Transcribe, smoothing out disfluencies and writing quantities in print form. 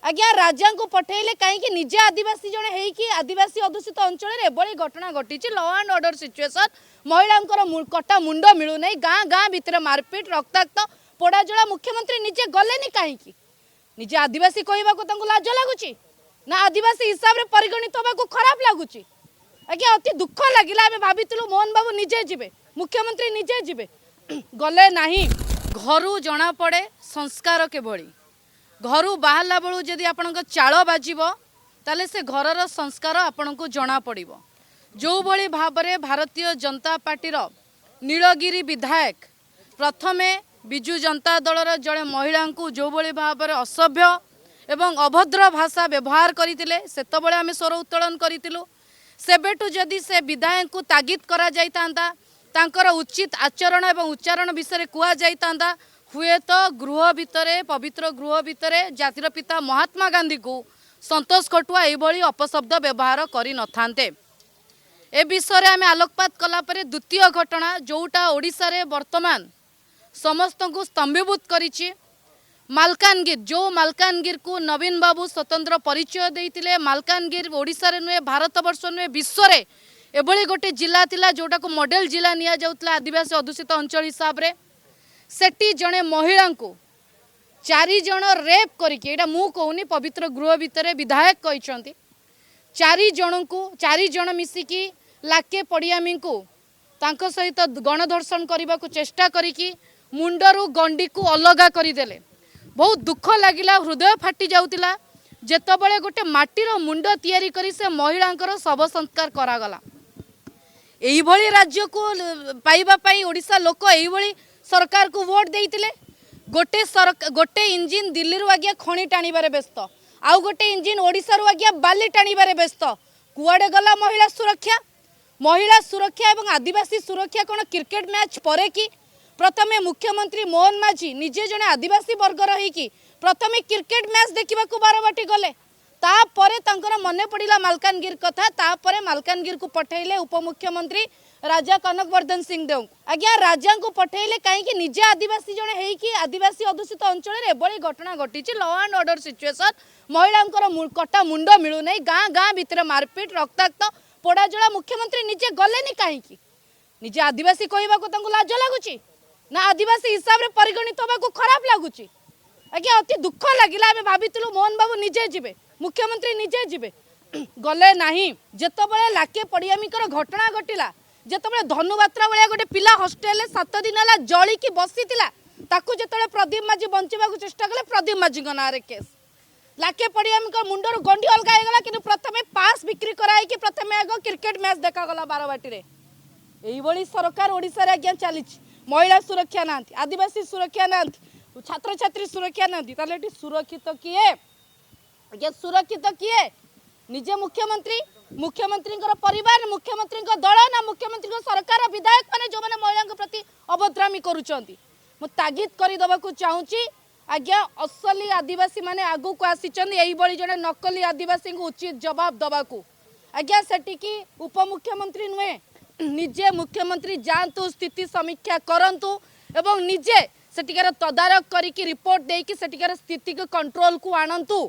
आज्ञा राजा को पठेले कहीं निजे आदिवासी जड़े होगी आदिवासी अधूषित अंचल एभली घटना घटी लॉ एंड ऑर्डर सिचुएशन महिला कटा मुंड मिलूना गाँ गाँ भितर मारपिट रक्ताक्त पोड़ाजला मुख्यमंत्री निजे गले कहीं निजे आदिवासी कहवाक लाज लगुच ना आदिवासी हिसाब से परिगणित होगा खराब लगुच आज्ञा अति दुख लगिला आम भाविलु मोहन बाबू निजे जी मुख्यमंत्री निजे जी गले ना घर जना पड़े संस्कार के भली घर बाहला बेलू जदि आपण चाल बाजिब ताले से घरर संस्कार आपण को जना पड़िबो जो भली भाव में भारतीय जनता पार्टी नीलगिरी विधायक प्रथमे बिजु जनता दलर जड़े महिला को जो भली भाव में असभ्य एवं अभद्र भाषा व्यवहार करते सेतबले आमे स्वर उत्तोलन करूँ सेबेटू जदि से विधायक को तागिद करा जाइतांता तांकर उचित आचरण एवं उच्चारण विषय कह जाइतांता हुए तो गृह भितर पवित्र गृह भितर जातिर पिता महात्मा गांधी को संतोष खटुआ यह अपशब्द व्यवहार कर नथांते। ए विषय आम आलोकपात कलापर द्वितीय घटना जोटा ओडिशा रे वर्तमान समस्त को स्तंभीभूत करिछि मालकानगिर जो मालकानगिर को नवीन बाबू स्वतंत्र परिचय देते मालकानगिर ओडिशा रे नुहे भारत वर्ष नुहे विश्व रे एभली गोटे जिला थिला जोटा को मॉडल जिला निया जाउतला आदिवासी अधूषित अंचल हिसाब रे सेठी जड़े महिला को 4 जण रेप करके एटा मु कहूनी पवित्र गृह भितर विधायक कहते 4 जण मिसिकी लाके पड़ियामी को तांको सहित गणधर्षण करने को चेष्टा करिकी मुंडरू गंडी को अलगा करदेले बहुत दुख लगिला हृदय फाटी जाउतिला जेतबळे गोटे माटीर मुंड तैयारी करी से महिलांकर शव संस्कार करागला एही भली राज्य को पाइबा पाई ओडिशा लोक एही भली सरकार को वोट देइतिले गोटे इंजिन दिल्ली रु आज्ञा खणी टाणीबारे व्यस्त आउ गोटे इंजिन ओडिशा रु आज्ञा बाली टाणीबारे व्यस्त कुआडे गला महिला सुरक्षा एवं आदिवासी सुरक्षा कोन क्रिकेट मैच परे कि प्रथमे मुख्यमंत्री मोहन माझी निजे जने आदिवासी वर्गर होइकी प्रथमे क्रिकेट मैच देखा बारबाटी गले तापरे तांकर मने पड़िला मालकानगिर कथा तापरे मालकानगिर को पठेले उपमुख्यमंत्री राजा कनकवर्धन सिंह देव आज्ञा राजा को पठेले कहीं निजे आदिवासी जड़े होइकी आदिवासी अधूषित अंचल एभली घटना घटी लॉ एंड ऑर्डर सिचुएशन महिला कटा मुंड मिलूना गाँ गाँ भितर मारपिट रक्ताक्त पोड़ाजला मुख्यमंत्री निजे गले कहीं निजे आदिवासी कहवाक लाज लगुच ना आदिवासी हिसाब से परिगणित होगा खराब लगुच आज्ञा अति दुख लगिला आम भाविलु मोहन बाबू निजे जी मुख्यमंत्री निजे जी गले ना जितेबाला लाके पड़ियामीकर घटना घटला जितेबाला धनुबात्रा भाया गोटे पिला हस्टेल 7 दिन है जलिकी बसी जो प्रदीप माझी बंचा चेष्टा कले प्रदीप माझी ना केस लाके पड़ियामी मुंडर गंडी अलग होगा कि प्रथम पास बिक्री कराई प्रथम आग क्रिकेट मैच देखागला बारबाटी यही सरकार ओडिशा रे आज्ञा चली महिला सुरक्षा ना आदिवासी सुरक्षा ना छात्र छात्री सुरक्षा ना सुरक्षित किए आज्ञा सुरक्षित किए निजे मुख्यमंत्री मुख्यमंत्री परिवार मुख्यमंत्री दल ना मुख्यमंत्री सरकार विधायक मैंने जो मैंने महिला प्रति अभद्रामी करुँच तागिद करदेवाक चाहूँगी आज्ञा असली आदिवासी माने आगू को आसी जड़े नकली आदिवासी को उचित जवाब दबाकू आज्ञा सेटिकी उपमुख्यमंत्री नुहे निजे मुख्यमंत्री जातु स्थिति समीक्षा करंतु एवं निजे सेटिकार तदारक करिकी रिपोर्ट देकी सेटिकार स्थिति को कंट्रोल को आणंतु।